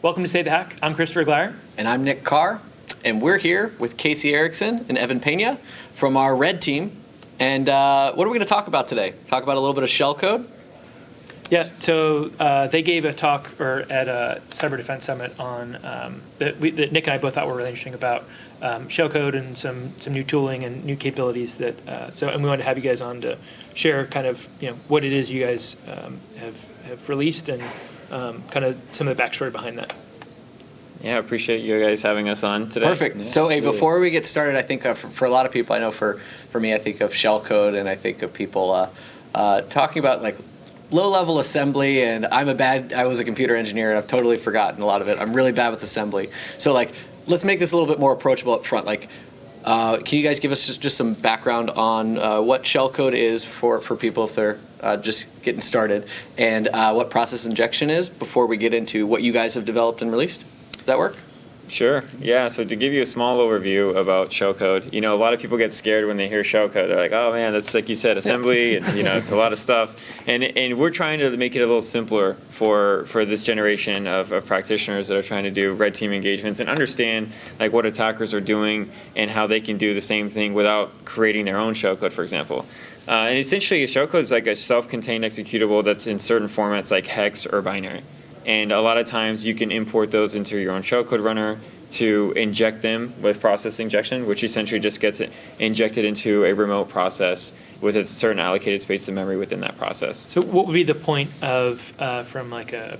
Welcome to Say the Hack. I'm Christopher Glyer. And I'm Nick Carr. And we're here with Casey Erikson and Evan Pena from our red team. And what are we going to talk about today? Talk about a little bit of Shellcode? Yeah, so they gave a talk at a Cyber Defense Summit on that Nick and I both thought were really interesting about Shellcode and some new tooling and new capabilities that. And we wanted to have you guys on to share kind of what it is you guys have released and kind of some of the backstory behind that. Yeah, I appreciate you guys having us on today. Perfect. Yeah, so, before we get started, I think for a lot of people, I know for me, I think of Shellcode, and I think of people talking about like low-level assembly, and I was a computer engineer, and I've totally forgotten a lot of it. I'm really bad with assembly. So, let's make this a little bit more approachable up front. Can you guys give us just some background on what Shellcode is for people if they're just getting started, and what process injection is before we get into what you guys have developed and released? Does that work? Sure. Yeah. So to give you a small overview about Shellcode, a lot of people get scared when they hear Shellcode. They're like, "Oh man, that's like you said, assembly, and it's a lot of stuff." And we're trying to make it a little simpler for this generation of practitioners that are trying to do red team engagements and understand like what attackers are doing and how they can do the same thing without creating their own Shellcode, for example. And essentially, a Shellcode is like a self-contained executable that's in certain formats like hex or binary. And a lot of times you can import those into your own shellcode runner to inject them with process injection, which essentially just gets it injected into a remote process with a certain allocated space of memory within that process. So what would be the point of, from like an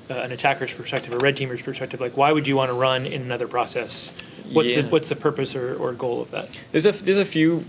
attacker's perspective, a red teamer's perspective, like why would you want to run in another process? What's the purpose or goal of that? There's a few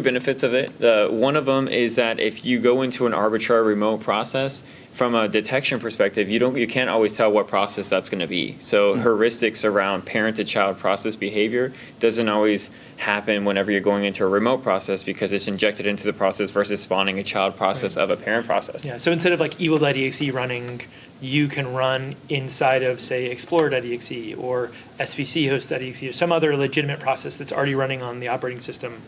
benefits of it. One of them is that if you go into an arbitrary remote process, from a detection perspective, you can't always tell what process that's going to be. So heuristics around parent-to-child process behavior doesn't always happen whenever you're going into a remote process because it's injected into the process versus spawning a child process of a parent process. Yeah. So instead of like evil.exe running, you can run inside of, say, explorer.exe or svc host.exe or some other legitimate process that's already running on the operating system.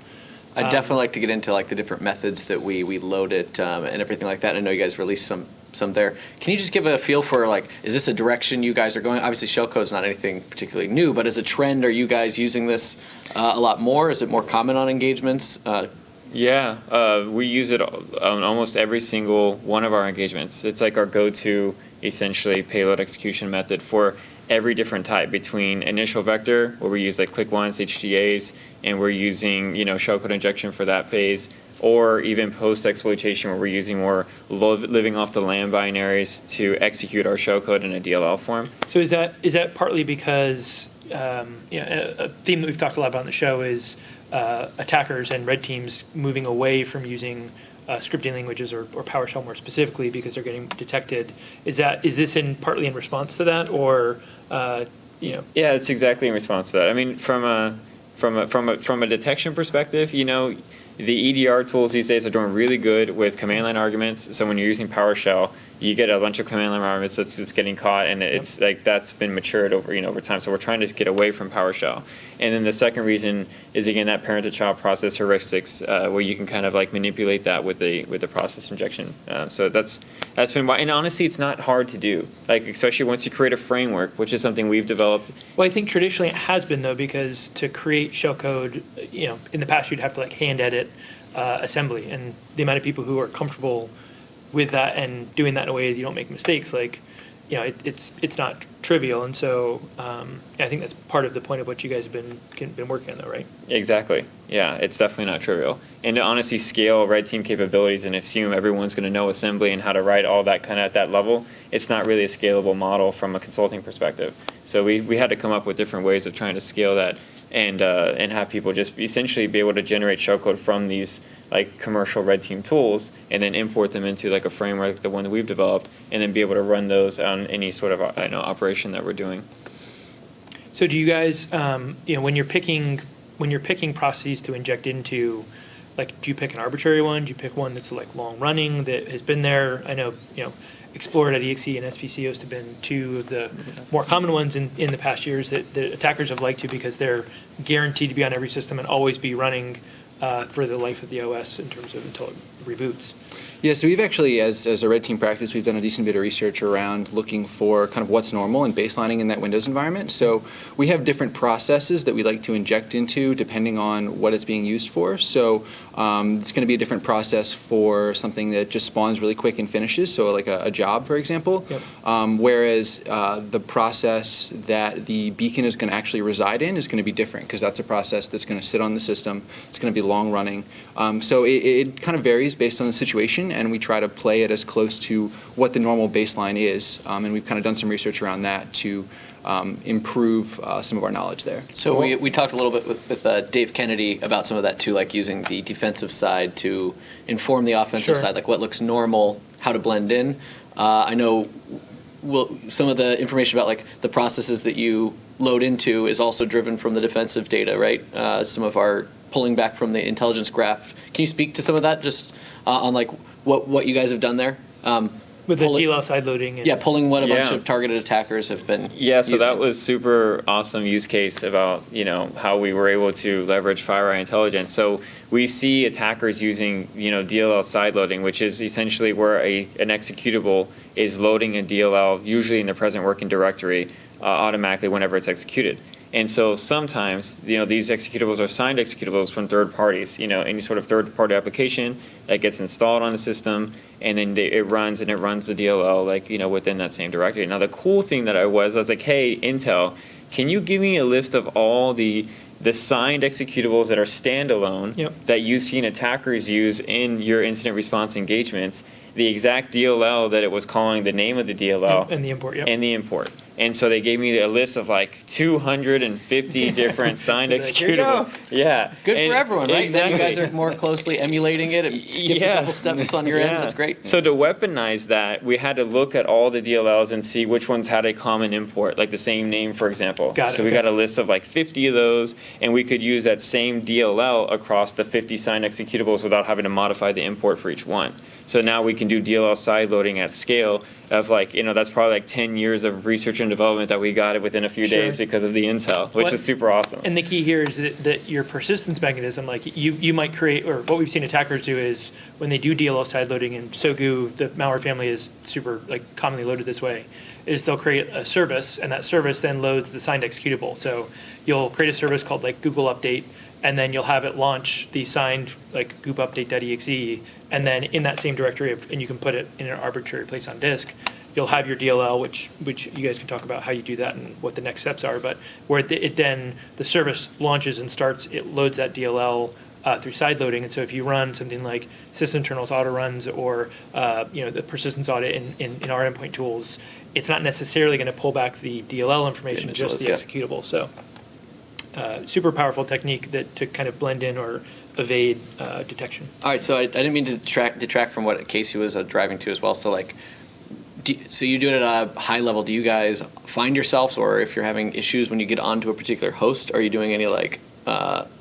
I'd definitely like to get into like the different methods that we load it and everything like that. I know you guys released some there. Can you just give a feel for like, is this a direction you guys are going? Obviously, Shellcode's not anything particularly new, but as a trend, are you guys using this a lot more? Is it more common on engagements? Yeah, we use it on almost every single one of our engagements. It's like our go-to, essentially, payload execution method for every different type, between initial vector, where we use like click once, HTAs, and we're using shellcode injection for that phase, or even post-exploitation, where we're using more living off the land binaries to execute our shellcode in a DLL form. So is that partly because a theme that we've talked a lot about on the show is attackers and red teams moving away from using scripting languages or PowerShell more specifically because they're getting detected? Is this partly in response to that, or Yeah, it's exactly in response to that. I mean, from a detection perspective, the EDR tools these days are doing really good with command line arguments. So when you're using PowerShell, you get a bunch of command line arguments that's getting caught, and it's like that's been matured over time. So we're trying to get away from PowerShell. And then the second reason is again that parent-to-child process heuristics, where you can kind of like manipulate that with the process injection. So that's been why. And honestly, it's not hard to do. Like especially once you create a framework, which is something we've developed. Well, I think traditionally it has been though, because to create shellcode, in the past you'd have to like hand edit assembly, and the amount of people who are comfortable with that and doing that in a way that you don't make mistakes, it's not trivial. And so I think that's part of the point of what you guys have been working on, though, right? Exactly. Yeah, it's definitely not trivial. And to honestly scale red team capabilities and assume everyone's going to know assembly and how to write all that kind of at that level, it's not really a scalable model from a consulting perspective. So we had to come up with different ways of trying to scale that and have people just essentially be able to generate shellcode from these like commercial red team tools and then import them into like a framework, the one that we've developed, and then be able to run those on any sort of operation that we're doing. So do you guys, when you're picking processes to inject into, like, do you pick an arbitrary one? Do you pick one that's like long running that has been there? I know, Explorer.exe and SVCOs have been two of the more common ones in the past years that the attackers have liked to, because they're guaranteed to be on every system and always be running for the life of the OS in terms of until it reboots. Yeah, so we've actually, as a red team practice, we've done a decent bit of research around looking for kind of what's normal and baselining in that Windows environment. So we have different processes that we like to inject into depending on what it's being used for. So it's going to be a different process for something that just spawns really quick and finishes, so like a job, for example. Yep. Whereas the process that the beacon is going to actually reside in is going to be different, because that's a process that's going to sit on the system. It's going to be long running. So it kind of varies based on the situation, and we try to play it as close to what the normal baseline is. And we've kind of done some research around that to improve some of our knowledge there. So we talked a little bit with Dave Kennedy about some of that too, like using the defensive side to inform the offensive side, like what looks normal, how to blend in. I know some of the information about like the processes that you load into is also driven from the defensive data, right? Some of our pulling back from the intelligence graph. Can you speak to some of that, just on like what you guys have done there? With the Dll Side Loading. And pulling what a bunch of targeted attackers have been so that was super awesome use case about, how we were able to leverage FireEye intelligence. So we see attackers using, Dll Side Loading, which is essentially where an executable is loading a DLL, usually in the present working directory, automatically whenever it's executed. And so sometimes, these executables are signed executables from third parties, any sort of third-party application that gets installed on the system, and then it runs the DLL, within that same directory. Now, the cool thing that I was like, hey, Intel, can you give me a list of all the signed executables that are standalone that you've seen attackers use in your incident response engagements, the exact DLL that it was calling, the name of the DLL, and the import, and the import. And so they gave me a list of like 250 different signed executables. Good for everyone, right? Exactly. Then you guys are more closely emulating it. It skips a couple steps on your end. That's great. So to weaponize that, we had to look at all the DLLs and see which ones had a common import, like the same name, for example. We got a list of like 50 of those, and we could use that same DLL across the 50 signed executables without having to modify the import for each one. So now we can do Dll Side Loading at scale of that's probably like 10 years of research and development that we got it within a few days because of the intel, which is super awesome. And the key here is that your persistence mechanism, like you might create, or what we've seen attackers do is when they do Dll Side Loading, and Sogu, the malware family, is super commonly loaded this way, is they'll create a service, and that service then loads the signed executable. So you'll create a service called Google Update, and then you'll have it launch the signed goop update.exe, and then in that same directory, and you can put it in an arbitrary place on disk, you'll have your DLL, which you guys can talk about how you do that and what the next steps are, but where it then, the service launches and starts, it loads that DLL through side loading. And so if you run something like sysinternals auto runs or the persistence audit in our endpoint tools, it's not necessarily going to pull back the DLL information, just the executable. So super powerful technique to kind of blend in or evade detection. All right, so I didn't mean to detract from what Casey was driving to as well. So so you do it at a high level. Do you guys find yourselves, or if you're having issues when you get onto a particular host, are you doing any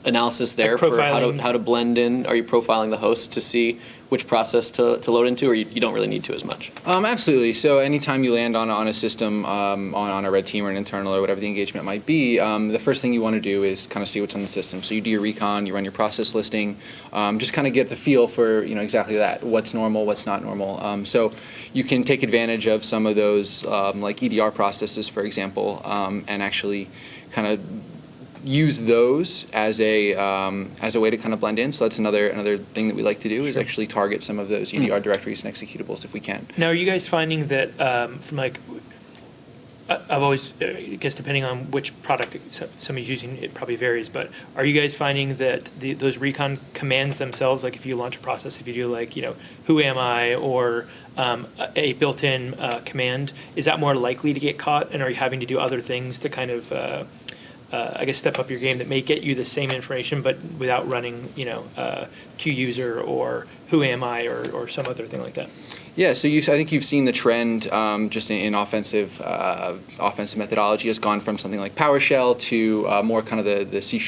analysis there for how to blend in? Are you profiling the host to see which process to load into, or you don't really need to as much? Absolutely. So anytime you land on a system, on a red team or an internal or whatever the engagement might be, the first thing you want to do is kind of see what's on the system. So you do your recon, you run your process listing, just kind of get the feel for exactly that, what's normal, what's not normal. So you can take advantage of some of those like EDR processes, for example, and actually kind of use those as a way to kind of blend in. So that's another thing that we like to do is actually target some of those EDR directories and executables if we can. Now, are you guys finding that from I've always, I guess depending on which product somebody's using, it probably varies, but are you guys finding that those recon commands themselves, like if you launch a process, if you do who am I, or a built-in command, is that more likely to get caught, and are you having to do other things to kind of step up your game that may get you the same information, but without running, Q user or who am I or some other thing like that? Yeah, so I think you've seen the trend just in offensive methodology has gone from something like PowerShell to more kind of the C#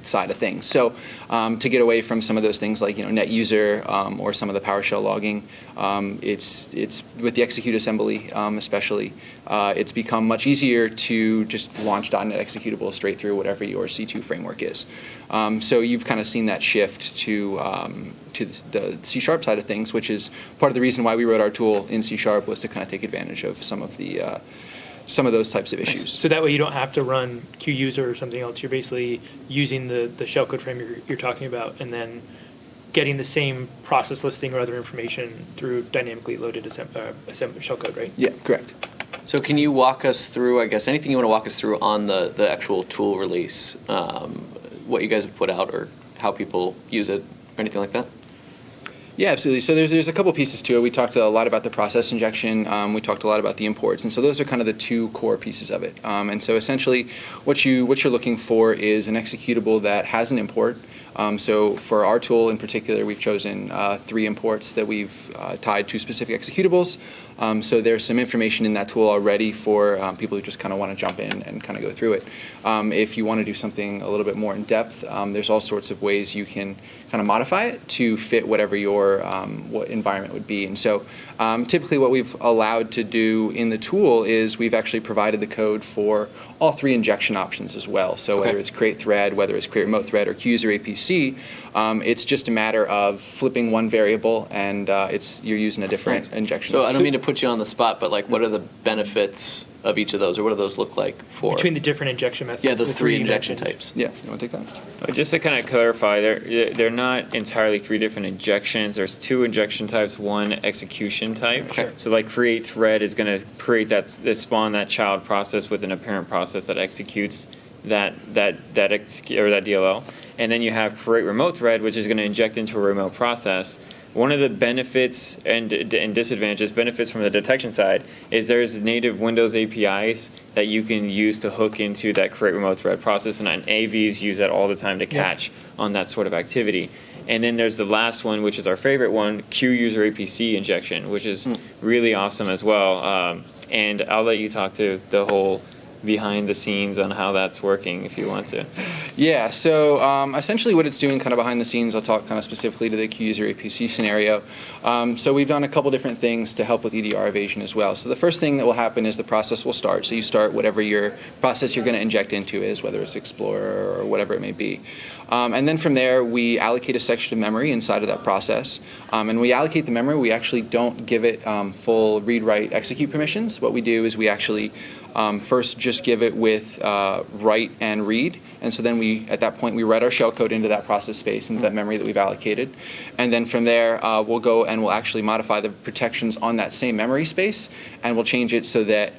side of things. So to get away from some of those things like net user or some of the PowerShell logging, it's with the execute assembly especially, it's become much easier to just launch .NET executable straight through whatever your C2 framework is. So you've kind of seen that shift to the C# side of things, which is part of the reason why we wrote our tool in C# was to kind of take advantage of some of those types of issues. So that way you don't have to run QUser or something else. You're basically using the shellcode frame you're talking about, and then getting the same process listing or other information through dynamically loaded shellcode, right? Yeah, correct. So can you walk us through, I guess, anything you want to walk us through on the actual tool release, what you guys have put out or how people use it or anything like that? Yeah, absolutely. So there's a couple pieces to it. We talked a lot about the process injection. We talked a lot about the imports, and so those are kind of the two core pieces of it. And so essentially, what you're looking for is an executable that has an import. So for our tool in particular, we've chosen 3 imports that we've tied to specific executables. So there's some information in that tool already for people who just kind of want to jump in and kind of go through it. If you want to do something a little bit more in depth, there's all sorts of ways you can kind of modify it to fit whatever your what environment would be. And so typically what we've allowed to do in the tool is we've actually provided the code for all 3 injection options as well. So whether it's create thread, whether it's create remote thread, or QUser APC, it's just a matter of flipping one variable and you're using a different injection. So I don't mean to put you on the spot, but what are the benefits of each of those, or what do those look like for between the different injection methods? Yeah, those the 3 injection types. Yeah, you want to take that? Just to kind of clarify, they're not entirely 3 different injections. There's 2 injection types, 1 execution type. Okay. So like create thread is going to create spawn that child process within a parent process that executes that DLL. And then you have create remote thread, which is going to inject into a remote process. One of the benefits and disadvantages, benefits from the detection side, is there's native Windows APIs that you can use to hook into that create remote thread process, and AVs use that all the time to catch on that sort of activity. And then there's the last one, which is our favorite one, QUser APC injection, which is really awesome as well. And I'll let you talk to the whole behind the scenes on how that's working if you want to. Yeah, so essentially what it's doing kind of behind the scenes, I'll talk kind of specifically to the QUser APC scenario. So we've done a couple different things to help with EDR evasion as well. So the first thing that will happen is the process will start. So you start whatever your process you're going to inject into is, whether it's Explorer or whatever it may be. And then from there, we allocate a section of memory inside of that process. And we allocate the memory. We actually don't give it full read, write, execute permissions. What we do is we actually first just give it with write and read. And so then at that point, we write our shellcode into that process space, into that memory that we've allocated. And then from there, we'll go and we'll actually modify the protections on that same memory space, and we'll change it so that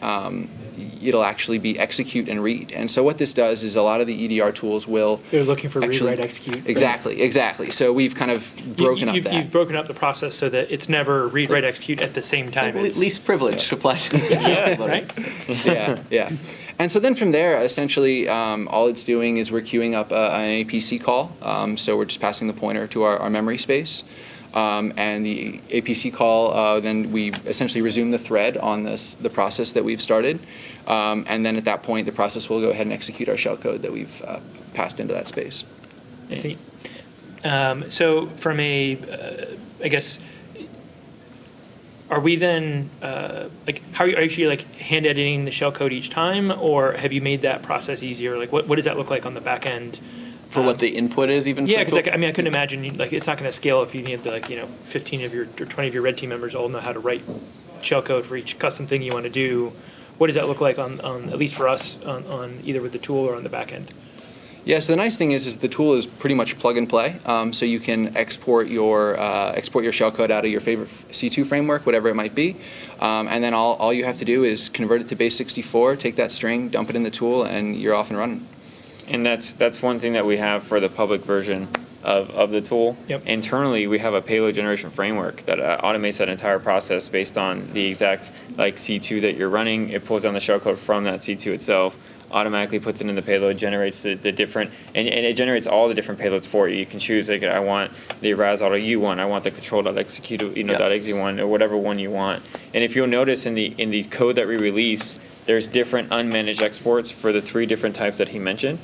it'll actually be execute and read. And so what this does is a lot of the EDR tools will... They're looking for read, write, execute. Exactly. So we've kind of broken up that. You've broken up the process so that it's never read, write, execute at the same time. It's least privilege applied to right? Yeah. And so then from there, essentially, all it's doing is we're queuing up an APC call. So we're just passing the pointer to our memory space. And the APC call, then we essentially resume the thread on the process that we've started. And then at that point, the process will go ahead and execute our shellcode that we've passed into that space. I see. So from I guess, are we then, how are you actually hand editing the shellcode each time, or have you made that process easier? What does that look like on the back end? For what the input is, even? Yeah, because I couldn't imagine it's not going to scale if you need 15 of your or 20 of your red team members all know how to write shellcode for each custom thing you want to do. What does that look like on at least for us on either with the tool or on the back end? Yeah, so the nice thing is the tool is pretty much plug and play. So you can export your shellcode out of your favorite C2 framework, whatever it might be, and then all you have to do is convert it to base 64, take that string, dump it in the tool, and you're off and running. And that's one thing that we have for the public version of the tool. Yep. Internally, we have a payload generation framework that automates that entire process based on the exact C2 that you're running. It pulls down the shellcode from that C2 itself, automatically puts it in the payload, generates the different, and it generates all the different payloads for you. You can choose, I want the RAS.u one, I want the control.execute, .exe one, or whatever one you want. And if you'll notice in the code that we release, there's different unmanaged exports for the 3 different types that he mentioned.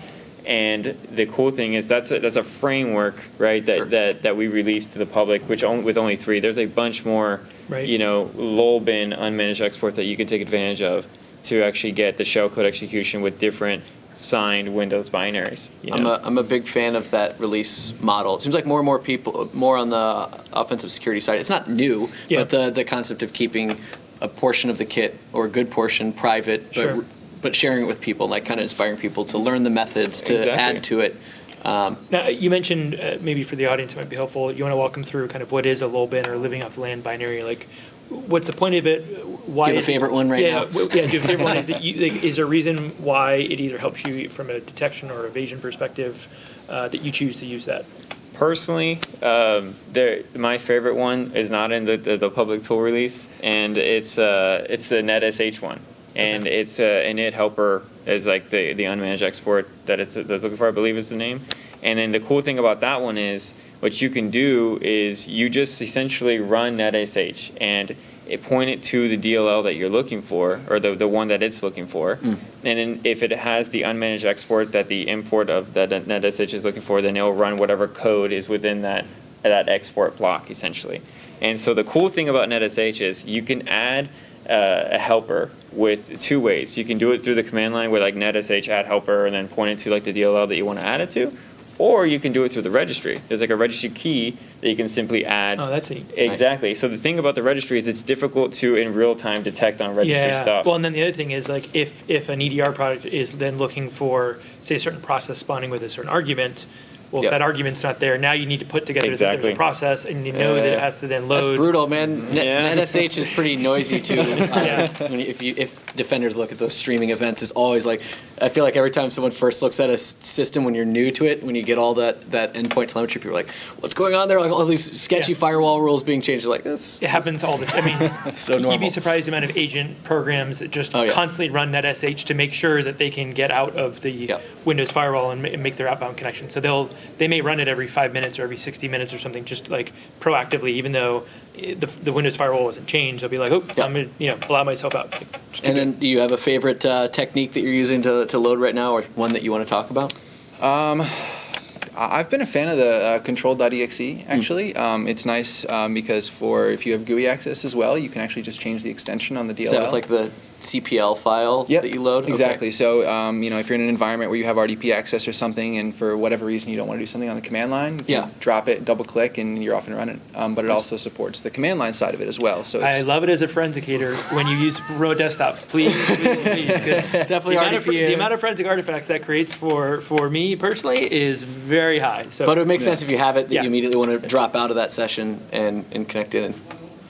And the cool thing is that's a framework, right? That we released to the public, with only 3. There's a bunch more, Right. lull bin unmanaged exports that you can take advantage of to actually get the shellcode execution with different signed Windows binaries. I'm a big fan of that release model. It seems like more and more people, more on the offensive security side. It's not new, Yeah. but the concept of keeping a portion of the kit or a good portion private, Sure. but sharing it with people, like kind of inspiring people to learn the methods, to Exactly. add to it. Now, you mentioned, maybe for the audience it might be helpful, you want to walk them through kind of what is a lull bin or living off land binary, like what's the point of it? Why Do you have a is it- favorite one right now? Yeah, do you have a favorite one? Is there a reason why it either helps you from a detection or evasion perspective that you choose to use that? Personally, my favorite one is not in the public tool release, and it's the NetSH one, and it's a init helper is like the unmanaged export that's looking for, I believe is the name. And then the cool thing about that one is what you can do is you just essentially run NetSH and point it to the DLL that you're looking for, or the one that it's looking for. And then if it has the unmanaged export that the import of that NetSH is looking for, then it'll run whatever code is within that export block, essentially. And so the cool thing about NetSH is you can add a helper with 2 ways. You can do it through the command line with like NetSH add helper and then point it to like the DLL that you want to add it to. Or you can do it through the registry. There's like a registry key that you can simply add. Oh, that's neat. Exactly. So the thing about the registry is it's difficult to, in real time, detect on registry stuff. Well, and then the other thing is like if an EDR product is then looking for, say, a certain process spawning with a certain argument, well, Yep. if that argument's not there, now you need to put together Exactly. there's a process, and you know that it has to then load. That's brutal, man. Yeah. NetSH is pretty noisy too. Yeah. If defenders look at those streaming events, it's always like, I feel like every time someone first looks at a system when you're new to it, when you get all that endpoint telemetry, people are like, "What's going on there?" Like all these sketchy Yeah. firewall rules being changed. You're like, this. It happens all the time. I mean, It's so you'd normal. be surprised the amount of agent programs that just Oh, yeah. constantly run NetSH to make sure that they can get out of the Yep. Windows firewall and make their outbound connection. So they may run it every 5 minutes or every 60 minutes or something, just like proactively, even though the Windows firewall wasn't changed. They'll be like, oh, Yep. I'm going to allow myself out. And then, do you have a favorite technique that you're using to load right now, or one that you want to talk about? I've been a fan of the control.exe, actually. It's nice because if you have GUI access as well, you can actually just change the extension on the DLL. Is that with like the CPL file Yep, that you load? Okay. exactly. So, if you're in an environment where you have RDP access or something, and for whatever reason you don't want to do something on the command line, you Yeah. drop it, double click, and you're off and running. But it also supports the command line side of it as well. So I it's, love it as a forensicator when you use raw desktop. Please, 'cause Definitely the amount of forensic artifacts that creates for me personally is very high. So, But it makes sense if you have it that Yeah. you immediately want to drop out of that session and connect in and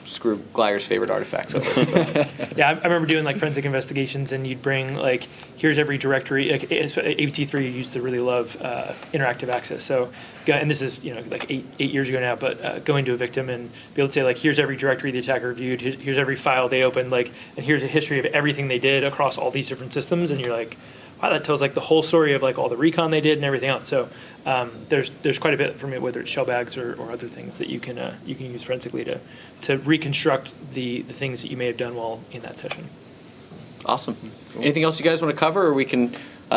screw Glyer's favorite artifacts over. yeah, I remember doing like forensic investigations, and you'd bring like, here's every directory. Like ABT3 used to really love interactive access. So, and this is like eight years ago now, but going to a victim and be able to say like, here's every directory the attacker viewed, here's every file they opened, like, and here's a history of everything they did across all these different systems, and you're like, wow, that tells like the whole story of like all the recon they did and everything else. So there's quite a bit from it, whether it's shell bags or other things that you can use forensically to reconstruct the things that you may have done while in that session. Awesome. Anything else you guys want to cover, or we can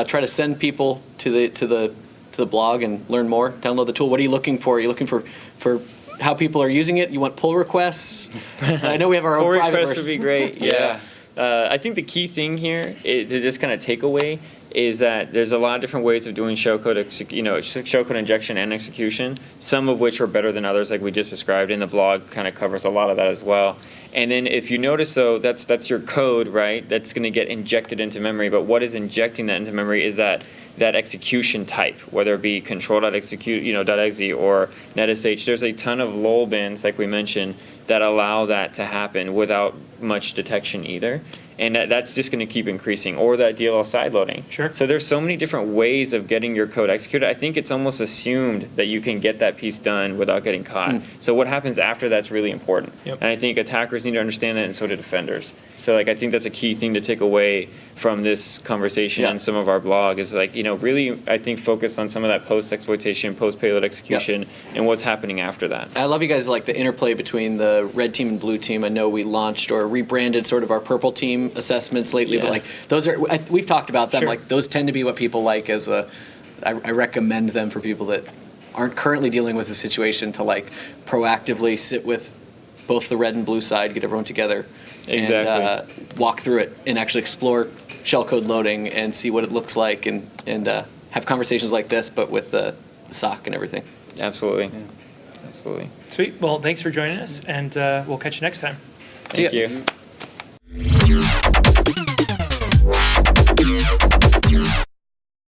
try to send people to the blog and learn more, download the tool? What are you looking for? Are you looking for how people are using it? You want pull requests? I know we have our own Pull private requests version. would be great. Yeah. I think the key thing here to just kind of take away is that there's a lot of different ways of doing shellcode, shellcode injection and execution, some of which are better than others, like we just described, and the blog kind of covers a lot of that as well. And then if you notice, though, that's your code, right? That's going to get injected into memory. But what is injecting that into memory is that execution type, whether it be control.execute, .exe or NetSH. There's a ton of lull bins, like we mentioned, that allow that to happen without much detection either. And that's just going to keep increasing, or that DLL side loading. Sure. So there's so many different ways of getting your code executed. I think it's almost assumed that you can get that piece done without getting caught. So what happens after that's really important. Yep. And I think attackers need to understand that, and so do defenders. So I think that's a key thing to take away from this conversation and some of our blog is really, I think, focus on some of that post-exploitation, post-payload execution, and what's happening after that. I love you guys like the interplay between the red team and blue team. I know we launched or rebranded sort of our purple team assessments lately, but like those are we've talked about them. Sure. Like those tend to be what people like as the I recommend them for people that aren't currently dealing with the situation to like proactively sit with both the red and blue side, get everyone together, and walk through it and actually explore shellcode loading and see what it looks like, and have conversations like this, but with the SOC and everything. Absolutely. Yeah. Absolutely. Sweet. Well, thanks for joining us, and we'll catch you next time. See ya. Thank you.